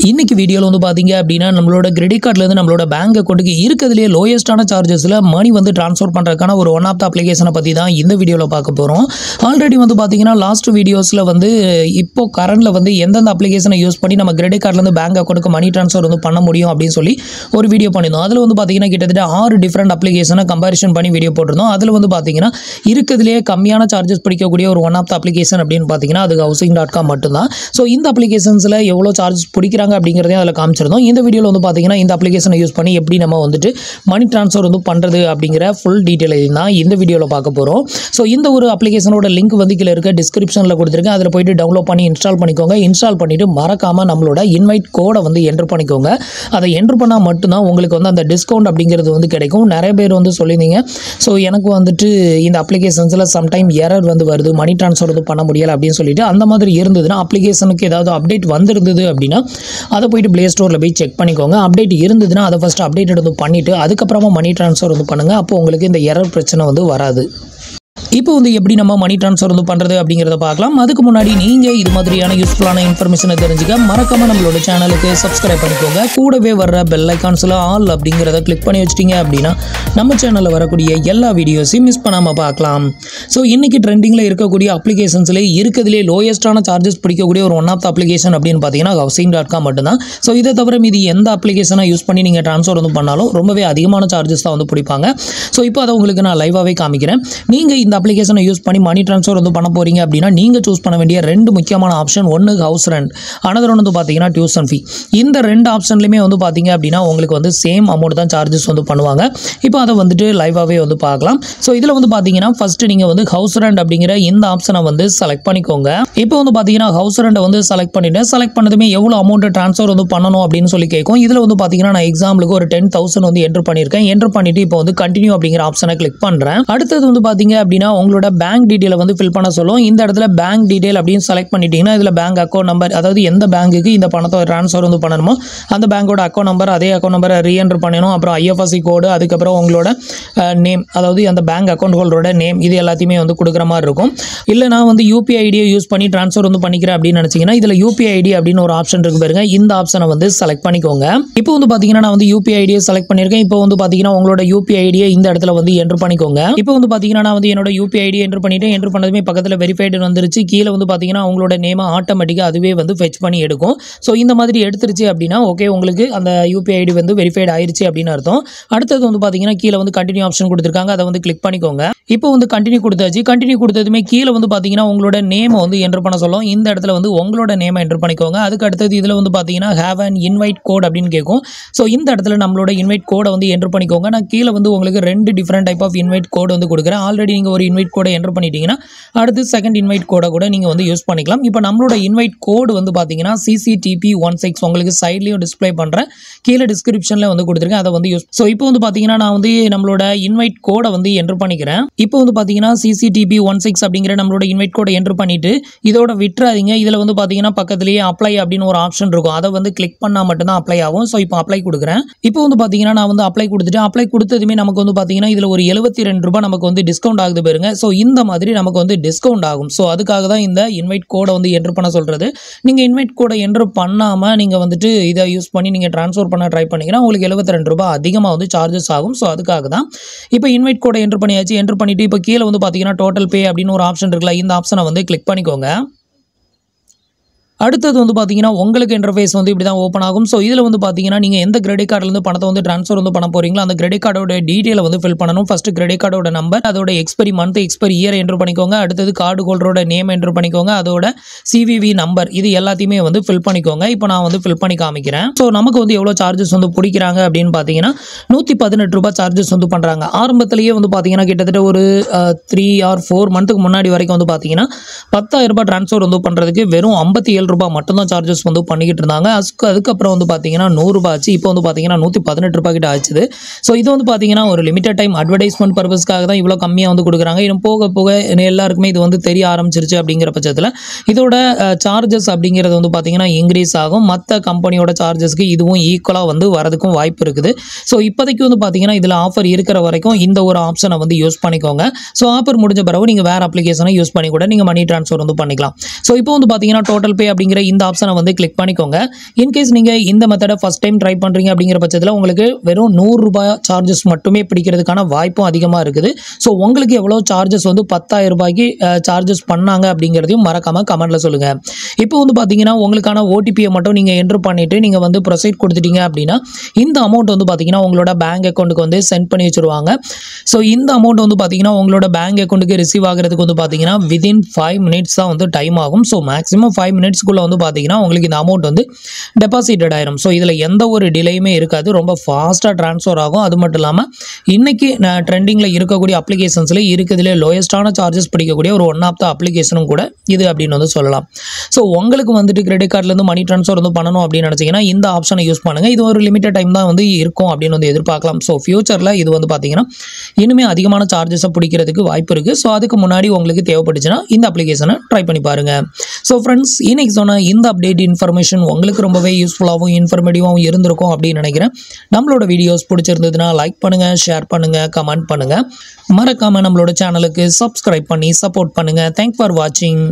இன்னைக்கு வீடியோல வந்து பாத்தீங்க அப்படினா நம்மளோட கிரெடிட் கார்டுல இருந்து நம்மளோட பேங்க் அக்கவுண்ட்க்கு இருக்கதுலயே லோயஸ்டான சார்ஜஸ்ல மணி வந்து ட்ரான்ஸ்ஃபர் பண்றதுக்கான ஒரு ஒன் ஆஃப் தி அப்ளிகேஷனை பத்தி தான் இந்த வீடியோல பார்க்க போறோம். ஆல்ரெடி வந்து பாத்தீங்கன்னா லாஸ்ட் வீடியோஸ்ல வந்து இப்போ கரண்ட்ல வந்து எந்தெந்த அப்ளிகேஷனை யூஸ் பண்ணி நம்ம கிரெடிட் கார்டுல இருந்து பேங்க் அக்கவுண்ட்க்கு மணி ட்ரான்ஸ்ஃபர் வந்து பண்ண முடியும் அப்படின்னு சொல்லி ஒரு வீடியோ பண்ணிருந்தோம். அதுல வந்து பாத்தீங்கன்னா கிட்டத்தட்ட 6 டிஃபரண்ட் அப்ளிகேஷனை கம்பேரிசன் பண்ணி வீடியோ போட்டிருந்தோம். அதுல வந்து பாத்தீங்கன்னா இருக்கதுலயே கம்மியான சார்ஜஸ் பிடிக்கக்கூடிய ஒரு ஒன் ஆஃப் தி அப்ளிகேஷன் அப்படின்னு பாத்தீங்கன்னா அது housing.com மட்டும்தான். ஸோ இந்த அப்ளிகேஷன்ஸ்ல எவ்வளவு சார்ஜஸ் பிடிக்கிறாங்க அப்படிங்கறதையும் அதில் காமிச்சிருந்தோம். இந்த வீடியோல வந்து பாத்தீங்கன்னா இந்த அப்ளிகேஷனை யூஸ் பண்ணி எப்படி நம்ம வந்துட்டு மணி ட்ரான்ஸ்ஃபர் வந்து பண்றது அப்படிங்கிற ஃபுல் டீடைல் தான் இந்த வீடியோல பார்க்க போறோம். ஸோ இந்த ஒரு அப்ளிகேஷனோட லிங்க் வந்து கீழே இருக்க டிஸ்கிரிப்ஷன்ல கொடுத்துருக்கேன். அதில் போயிட்டு டவுன்லோட் பண்ணி இன்ஸ்டால் பண்ணிக்கோங்க. இன்ஸ்டால் பண்ணிட்டு மறக்காம நம்மளோட இன்வைட் கோடை வந்து என்டர் பண்ணிக்கோங்க. அதை என்டர் பண்ணால் மட்டும்தான் உங்களுக்கு வந்து அந்த டிஸ்கவுண்ட் அப்படிங்கிறது வந்து கிடைக்கும். நிறைய பேர் வந்து சொல்லியிருந்தீங்க, ஸோ எனக்கு வந்துட்டு இந்த அப்ளிகேஷன்ஸில் சம்டைம் எரர் வந்து வருது, மணி ட்ரான்ஸ்ஃபர் வந்து பண்ண முடியலை அப்படின்னு சொல்லிட்டு அந்த மாதிரி இருந்ததுன்னா அப்ளிகேஷனுக்கு ஏதாவது அப்டேட் வந்திருந்தது அப்படின்னா அதை போயிட்டு ப்ளே ஸ்டோரில் போய் செக் பண்ணிக்கோங்க. அப்டேட் இருந்ததுன்னா அதை ஃபஸ்ட்டு அப்டேட் வந்து பண்ணிவிட்டு அதுக்கப்புறமா மணி ட்ரான்ஸ்ஃபர் வந்து பண்ணுங்கள். அப்போ உங்களுக்கு இந்த எரர் பிரச்சனை வந்து வராது. இப்போ வந்து எப்படி நம்ம மணி ட்ரான்ஸ்ஃபர் வந்து பண்ணுறது அப்படிங்கிறத பார்க்கலாம். அதுக்கு முன்னாடி நீங்கள் இது மாதிரியான யூஸ்ஃபுல்லான இன்ஃபர்மேஷனை தெரிஞ்சுக்க மறக்காம நம்மளோட சேனலுக்கு சப்ஸ்கிரைப் பண்ணிக்கோங்க. கூடவே வர்ற பெல் ஐக்கான்ஸில் ஆல் அப்படிங்கிறத கிளிக் பண்ணி வச்சிட்டிங்க அப்படின்னா நம்ம சேனலில் வரக்கூடிய எல்லா வீடியோஸையும் மிஸ் பண்ணாமல் பார்க்கலாம். ஸோ இன்றைக்கி ட்ரெண்டிங்கில் இருக்கக்கூடிய அப்ளிகேஷன்ஸ்லேயே இருக்கிறதுலே லோயஸ்டான சார்ஜஸ் பிடிக்கக்கூடிய ஒரு ஒன் ஆஃப் த அப்ளிகேஷன் அப்படின்னு பார்த்தீங்கன்னா housing.com மட்டும்தான். ஸோ இதை தவிர மீதி எந்த அப்ளிகேஷனை யூஸ் பண்ணி நீங்கள் ட்ரான்ஸ்ஃபர் வந்து பண்ணாலும் ரொம்பவே அதிகமான சார்ஜஸ் தான் வந்து பிடிப்பாங்க. ஸோ இப்போ அதை உங்களுக்கு நான் லைவாகவே காமிக்கிறேன். நீங்கள் இந்த அப்ளிகேஷனை யூஸ் பண்ணி மணி ட்ரான்ஸ்ஃபர் வந்து பண்ண போறீங்க அப்படின்னா நீங்கள் சூஸ் பண்ண வேண்டிய ரெண்டு முக்கியமான ஆப்ஷன், ஒன்று ஹவுஸ் ரெண்ட், அனதர் ஒன்று வந்து பார்த்தீங்கன்னா டியூஷன் ஃபீ. இந்த ரெண்டு ஆப்ஷன்லையுமே வந்து பார்த்தீங்க அப்படின்னா உங்களுக்கு வந்து சேம் அமௌண்ட் தான் சார்ஜஸ் வந்து பண்ணுவாங்க. இப்போ அதை வந்துட்டு லைவாகவே வந்து பார்க்கலாம். ஸோ இதில் வந்து பார்த்தீங்கன்னா ஃபர்ஸ்ட் நீங்கள் வந்து ஹவுஸ் ரெண்ட் அப்படிங்கிற இந்த ஆப்ஷனை வந்து செலக்ட் பண்ணிக்கோங்க. இப்போ வந்து பார்த்தீங்கன்னா ஹவுஸ் ரெண்டை வந்து செலக்ட் பண்ணிட்டு செலக்ட் பண்ணதுமே எவ்வளோ அமௌண்ட் ட்ரான்ஸ்ஃபர் வந்து பண்ணணும் அப்படின்னு சொல்லி கேட்கும். இதில் வந்து பார்த்தீங்கன்னா நான் எக்ஸாம்பிளுக்கு ஒரு 10,000 வந்து என்டர் பண்ணியிருக்கேன். என்டர் பண்ணிட்டு இப்போ வந்து கண்டினியூ அப்படிங்கிற ஆப்ஷனை கிளிக் பண்ணுறேன். அடுத்தது வந்து பார்த்தீங்க அப்படின்னா உங்களோட பேங்க் டீடைலை வந்து ஃபில் பண்ண சொல்லும். இந்த இடத்துல பேங்க் டீடைல் அப்படின்னு செலக்ட் பண்ணிட்டீங்கன்னா இதில் பேங்க் அக்கௌண்ட் நம்பர், அதாவது எந்த பேங்க்குக்கு இந்த பணத்தை ட்ரான்ஸ்ஃபர் வந்து பண்ணணுமோ அந்த பேங்கோட அக்கௌண்ட் நம்பர், அதே அக்கௌண்ட் நம்பரை ரீஎன்டர் பண்ணணும். அப்புறம் IFSC கோடு, அதுக்கப்புறம் உங்களோட நேம், அதாவது அந்த பேங்க் அக்கௌண்ட் ஹோல்டரோட நேம், இது எல்லாத்தையுமே வந்து கொடுக்குற மாதிரி இருக்கும். இல்லை நான் வந்து UPI ஐடியை யூஸ் பண்ணி ட்ரான்ஸ்ஃபர் வந்து பண்ணிக்கிறேன் அப்படின்னு நினச்சிங்கன்னா இதில் UPI ஐடி அப்படின்னு ஒரு ஆப்ஷன் இருக்கு பாருங்க, இந்த ஆப்ஷனை வந்து செலக்ட் பண்ணிக்கோங்க. இப்போ வந்து பார்த்தீங்கன்னா நான் வந்து UPI ஐடியை செலக்ட் பண்ணியிருக்கேன். இப்போ வந்து பார்த்தீங்கன்னா உங்களோட UPI ஐடியை இந்த இடத்துல வந்து என்டர் பண்ணிக்கோங்க. இப்போ வந்து பார்த்தீங்கன்னா நான் வந்து என்னோட UPI ஐடியை என்டர் பண்ணிட்டு என்டர் பண்ணதுமே பக்கத்தில் வெரிஃபைடு வந்துருச்சு. கீழே வந்து பார்த்தீங்கன்னா உங்களோட நேமை ஆட்டோமேட்டிக்காக அதுவே வந்து ஃபெச் பண்ணி எடுக்கும். ஸோ இந்த மாதிரி எடுத்துருச்சு அப்படின்னா ஓகே, உங்களுக்கு அந்த UPI ஐடி வந்து வெரிஃபைடு ஆயிருச்சு அப்படின்னு அர்த்தம். அடுத்தது வந்து பார்த்தீங்கன்னா கீழே வந்து கண்டினியூ ஆப்ஷன் கொடுத்துருக்காங்க, அதை வந்து கிளிக் பண்ணிக்கோங்க. இப்போ வந்து கண்டினியூ கொடுத்தாச்சு. கண்டினியூ கொடுத்ததுமே கீழே வந்து பார்த்தீங்கன்னா உங்களோட நேமை வந்து என்டர் பண்ண சொல்லும். இந்த இடத்துல வந்து உங்களோட நேமை என்டர் பண்ணிக்கோங்க. அதுக்கு அடுத்தது இதில் வந்து பார்த்தீங்கன்னா ஹேவ் அன் இன்வைட் கோட் அப்படின்னு கேட்கும். ஸோ இந்த இடத்துல நம்மளோட இன்வைட் கோடை வந்து என்டர் பண்ணிக்கோங்க. நான் கீழே வந்து உங்களுக்கு 2 டிஃப்ரெண்ட் டைப் ஆஃப் இன்வைட் கோடு வந்து கொடுக்குறேன். ஆல்ரெடி நீங்கள் ஒரு இன்வைட் கோடை என்டர் பண்ணிட்டீங்கன்னா அடுத்து செகண்ட் இன்வைட் கோடை கூட நீங்கள் வந்து யூஸ் பண்ணிக்கலாம். இப்போ நம்மளோட இன்வைட் கோடு வந்து பார்த்தீங்கன்னா CCTP16 உங்களுக்கு சைட்லையும் டிஸ்பிளே பண்ணுறேன், கீழே டிஸ்கிரிப்ஷனில் வந்து கொடுத்துருக்கேன், அதை வந்து யூஸ். ஸோ இப்போ வந்து பார்த்தீங்கன்னா நான் வந்து நம்மளோட இன்வைட் கோடை வந்து என்டர் பண்ணிக்கிறேன். இப்போ வந்து பார்த்தீங்கன்னா CCTP16 அப்படிங்கிற நம்மளோட இன்வைட் கோடை என்டர் பண்ணிட்டு இதோட விட்டுறாதீங்க. இதில் வந்து பார்த்தீங்கன்னா பக்கத்துலேயே அப்ளை அப்படின்னு ஒரு ஆப்ஷன் இருக்கும், அதை வந்து கிளிக் பண்ணால் மட்டும்தான் அப்ளை ஆகும். ஸோ இப்போ அப்ளை கொடுக்குறேன். இப்போ வந்து பார்த்தீங்கன்னா நான் வந்து அப்ளை கொடுத்துட்டு அப்ளை கொடுத்ததுமே நமக்கு வந்து பார்த்தீங்கன்னா இதில் ஒரு 72 ரூபாய் நமக்கு வந்து டிஸ்கவுண்ட் ஆகுது பாருங்க. ஸோ இந்த மாதிரி நமக்கு வந்து டிஸ்கவுண்ட் ஆகும். ஸோ அதுக்காக தான் இந்த இன்வைட் கோடை வந்து என்டர் பண்ண சொல்கிறது. நீங்கள் இன்வைட் கோடை என்டர் பண்ணாமல் நீங்கள் வந்துட்டு இதை யூஸ் பண்ணி நீங்கள் ட்ரான்ஸ்ஃபர் பண்ண ட்ரை பண்ணிங்கன்னா உங்களுக்கு 72 ரூபாய் அதிகமாக வந்து சார்ஜஸ் ஆகும். ஸோ அதுக்காக தான் இப்போ இன்வைட் கோடை என்டர் பண்ணியாச்சு. என்டர் பண்ணிவிட்டு இப்போ கீழே வந்து பார்த்தீங்கன்னா டோட்டல் பே அப்படின்னு ஒரு ஆப்ஷன் இருக்குல்ல, இந்த ஆப்ஷனை வந்து கிளிக் பண்ணிக்கோங்க. அடுத்தது வந்து பார்த்தீங்கன்னா உங்களுக்கு இன்டர்ஃபேஸ் வந்து இப்படி தான் ஓப்பன் ஆகும். ஸோ இதில் வந்து பார்த்தீங்கன்னா நீங்கள் எந்த கிரெடிட் கார்டிலேருந்து பணத்தை வந்து ட்ரான்ஸ்ஃபர் வந்து பண்ண போகிறீங்களோ அந்த கிரெடிட் கார்டோட டீட்டெயிலை வந்து ஃபில் பண்ணணும். ஃபஸ்ட்டு கிரெடிட் கார்டோட நம்பர், அதோட expiry month, expiry year enter பண்ணிக்கோங்க. அடுத்தது கார்டு ஹோல்டரோட நேம் என்டர் பண்ணிக்கோங்க, அதோட CVV நம்பர், இது எல்லாத்தையுமே வந்து ஃபில் பண்ணிக்கோங்க. இப்போ நான் வந்து ஃபில் பண்ணி காமிக்கிறேன். ஸோ நமக்கு வந்து எவ்வளோ சார்ஜஸ் வந்து பிடிக்கிறாங்க அப்படின்னு பார்த்தீங்கன்னா 118 ரூபாய் சார்ஜஸ் வந்து பண்ணுறாங்க. ஆரம்பத்திலேயே வந்து பார்த்தீங்கன்னா கிட்டத்தட்ட ஒரு 3 or 4 மந்த்துக்கு முன்னாடி வரைக்கும் வந்து பார்த்தீங்கன்னா 10,000 ரூபாய் ட்ரான்ஸ்ஃபர் வந்து பண்ணுறதுக்கு வெறும் 57 ரூபாய் மட்டும்தான் சார்ஜஸ் வந்து பண்ணிக்கிட்டு இருந்தாங்க. அதுக்கப்புறம் வந்து பார்த்தீங்கன்னா 100 ரூபாய் ஆச்சு. இப்போ வந்து பார்த்தீங்கன்னா 118 ரூபாய் கிட்ட ஆச்சுது. ஸோ இது வந்து பார்த்தீங்கன்னா ஒரு லிமிட்டட் டைம் அட்வர்டைஸ்மெண்ட் பர்பஸ்க்காக தான் இவ்வளோ கம்மியாக வந்து கொடுக்குறாங்க. இன்னும் போக போக எல்லாருக்குமே இது வந்து தெரிய ஆரம்பிச்சிருச்சு அப்படிங்கிற பட்சத்தில் இதோட சார்ஜஸ் அப்படிங்கிறது வந்து பார்த்தீங்கன்னா இன்க்ரீஸ் ஆகும். மற்ற கம்பெனியோட சார்ஜஸ்க்கு இதுவும் ஈக்குவலாக வந்து வரதுக்கும் வாய்ப்பு இருக்குது. ஸோ இப்போதைக்கு வந்து பார்த்தீங்கன்னா இதில் ஆஃபர் இருக்கிற வரைக்கும் இந்த ஒரு ஆப்ஷனை வந்து யூஸ் பண்ணிக்கோங்க. ஸோ ஆஃபர் முடிஞ்ச பிறகு நீங்கள் வேறு அப்ளிகேஷனை யூஸ் பண்ணி கூட நீங்கள் மணி ட்ரான்ஸ்ஃபர் வந்து பண்ணிக்கலாம். ஸோ இப்போ வந்து பார்த்தீங்கன்னா டோட்டல் பே அப்படிங்கிற இந்த ஆப்ஷனை வந்து கிளிக் பண்ணிக்கோங்க. இன்கேஸ் நீங்கள் இந்த மெத்தடை ஃபஸ்ட் டைம் ட்ரை பண்ணுறீங்க அப்படிங்கிற பட்சத்தில் உங்களுக்கு வெறும் ₹100 சார்ஜஸ் மட்டுமே பிடிக்கிறதுக்கான வாய்ப்பும் அதிகமாக இருக்குது. ஸோ உங்களுக்கு எவ்வளோ சார்ஜஸ் வந்து ₹10,000 சார்ஜஸ் பண்ணாங்க அப்படிங்கிறதையும் மறக்காமல் கமெண்ட்டில் சொல்லுங்கள். இப்போ வந்து பார்த்தீங்கன்னா உங்களுக்கான ஓடிபியை மட்டும் நீங்கள் என்ட்ரு பண்ணிவிட்டு நீங்கள் வந்து ப்ரொசீட் கொடுத்துட்டீங்க அப்படின்னா இந்த அமௌண்ட் வந்து பார்த்தீங்கன்னா உங்களோட பேங்க் அக்கௌண்ட்டுக்கு வந்து சென்ட் பண்ணி வச்சுருவாங்க. ஸோ இந்த அமௌண்ட் வந்து பார்த்தீங்கன்னா உங்களோட பேங்க் அக்கௌண்ட்டுக்கு ரிசீவ் ஆகிறதுக்கு வந்து பார்த்தீங்கன்னா வித்தின் 5 மினிட்ஸ் தான் வந்து டைம் ஆகும். ஸோ மேக்ஸிமம் 5 மினிட்ஸ்க்குள்ளே வந்து பார்த்தீங்கன்னா உங்களுக்கு இந்த அமௌண்ட் வந்து டெபாசிட்டட் ஆயிரும். ஸோ இதில் எந்த ஒரு டிலேயுமே இருக்காது, ரொம்ப ஃபாஸ்ட்டாக ட்ரான்ஸ்ஃபர் ஆகும். அது மட்டும் இல்லாமல் இன்றைக்கி ட்ரெண்டிங்கில் இருக்கக்கூடிய அப்ளிகேஷன்ஸில் இருக்கிறதுலே லோயஸ்ட்டான சார்ஜஸ் பிடிக்கக்கூடிய ஒரு ஒன் ஆஃப் த அப்ளிகேஷனும் கூட இது அப்படின்னு வந்து சொல்லலாம். ஸோ உங்களுக்கு வந்துட்டு கிரெடிட் கார்ட்லேருந்து மணி ட்ரான்ஸ்ஃபர் வந்து பண்ணணும் அப்படின்னு நினச்சிங்கன்னா இந்த ஆப்ஷனை யூஸ் பண்ணுங்கள். இது ஒரு லிமிட்டட் டைம் தான் வந்து இருக்கும் அப்படின்னு வந்து எதிர்பார்க்கலாம். ஸோ ஃபியூச்சரில் இது வந்து பார்த்தீங்கன்னா இனிமேல் அதிகமான சார்ஜஸை பிடிக்கிறதுக்கு வாய்ப்பு இருக்குது. ஸோ அதுக்கு முன்னாடி உங்களுக்கு தேவைப்பட்டுச்சுன்னா இந்த அப்ளிகேஷனை ட்ரை பண்ணி பாருங்கள். ஸோ ஃப்ரெண்ட்ஸ், இன்னைக்கு சொன்ன இந்த அப்டேட் இன்ஃபர்மேஷன் உங்களுக்கு ரொம்பவே யூஸ்ஃபுல்லாகவும் இன்ஃபர்மேட்டிவாகவும் இருந்திருக்கும் அப்படின்னு நினைக்கிறேன். நம்மளோட வீடியோஸ் பிடிச்சிருந்ததுன்னா லைக் பண்ணுங்கள், ஷேர் பண்ணுங்கள், கமெண்ட் பண்ணுங்கள். மறக்காமல் நம்மளோட சேனலுக்கு சப்ஸ்கிரைப் பண்ணி சப்போர்ட் பண்ணுங்கள். தேங்க்ஸ் ஃபார் வாட்சிங்.